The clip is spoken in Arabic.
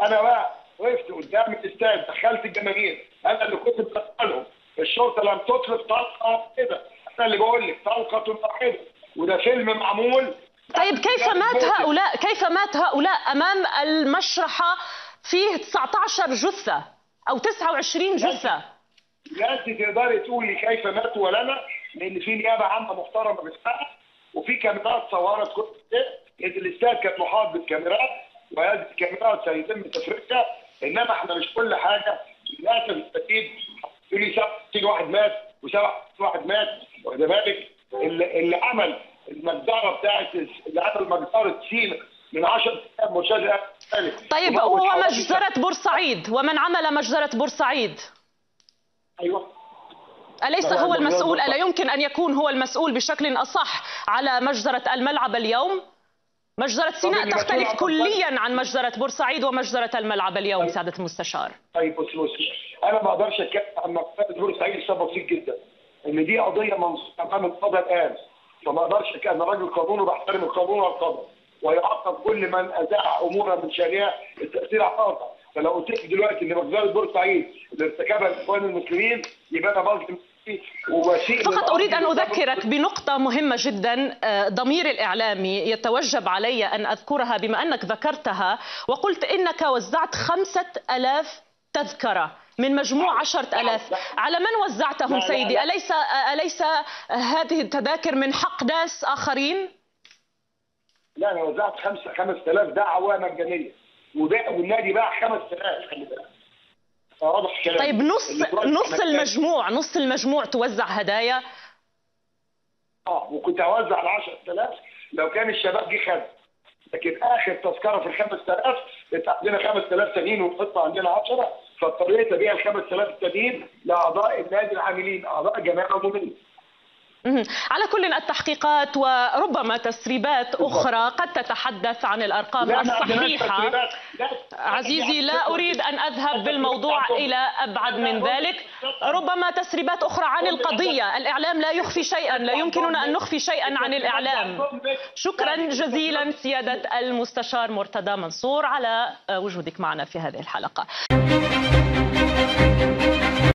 انا بقى وقفت قدام الاستاد، دخلت الجماهير، انا اللي كنت بسالهم. الشرطه لم تطلق طلقه واحده، انا اللي بقول لك طلقه واحده، وده فيلم معمول. طيب كيف مات هؤلاء امام المشرحه فيه 19 جثه او 29 جثه؟ لا انت تقدري تقولي كيف ماتوا ولا انا، لان في نيابه عامه محترمه بتحقق، وفي كاميرات صورت كل شيء. الاستاد كان محاط بالكاميرات، وهذه الكاميرات سيتم تفريغها. انما احنا مش كل حاجه للاسف الشديد تقولي 67 واحد مات و67 واحد مات. واخد بالك اللي عمل المجزره بتاعت اللي عمل مجزره سينا من 10 ايام مشاهده. طيب ومجزره بورسعيد، ومن عمل مجزره بورسعيد؟ ايوه، أليس هو المسؤول؟ ألا يمكن أن يكون هو المسؤول بشكل أصح على مجزرة الملعب اليوم؟ مجزرة سيناء تختلف كليا عن مجزرة بورسعيد ومجزرة الملعب اليوم سعادة المستشار. طيب بصي، أنا ما أقدرش أتكلم عن مجزرة بورسعيد لسبب بسيط جدا، إن دي قضية منصوصة أمام القضاء الآن، فما أقدرش أنا راجل قانون وبحترم القانون والقضاء، ويعاقب كل من أذاع أمورا من شأنها التأثير على القضاء. فلو قلت لك دلوقتي إن مجزرة بورسعيد اللي ارتكبها الإخوان المسلمين يبقى أنا بظلم. فقط أريد أن أذكرك بنقطة مهمة جدا ضمير الإعلامي يتوجب علي أن أذكرها بما أنك ذكرتها، وقلت إنك وزعت 5000 تذكرة من مجموع 10,000. على من وزعتهم سيدي؟ أليس هذه التذاكر من حق ناس آخرين؟ لا، أنا وزعت 5000 دعوة مجانية، والنادي باع 5000. خلي بالك. طيب نص المجموع توزع هدايا؟ وكنت اوزع ال 10,000 لو كان الشباب جه خد، لكن اخر تذكره في ال 5000 انت عندنا 5000 تانيين ونحط عندنا 10، فاضطريت ابيع ال 5000 التانيين لاعضاء النادي العاملين، اعضاء الجمعيه العموميه. على كل التحقيقات وربما تسريبات أخرى قد تتحدث عن الأرقام الصحيحة. عزيزي، لا أريد أن أذهب بالموضوع إلى أبعد من ذلك. ربما تسريبات أخرى عن القضية. الإعلام لا يخفي شيئا، لا يمكننا أن نخفي شيئا عن الإعلام. شكرا جزيلا سيادة المستشار مرتضى منصور على وجودك معنا في هذه الحلقة.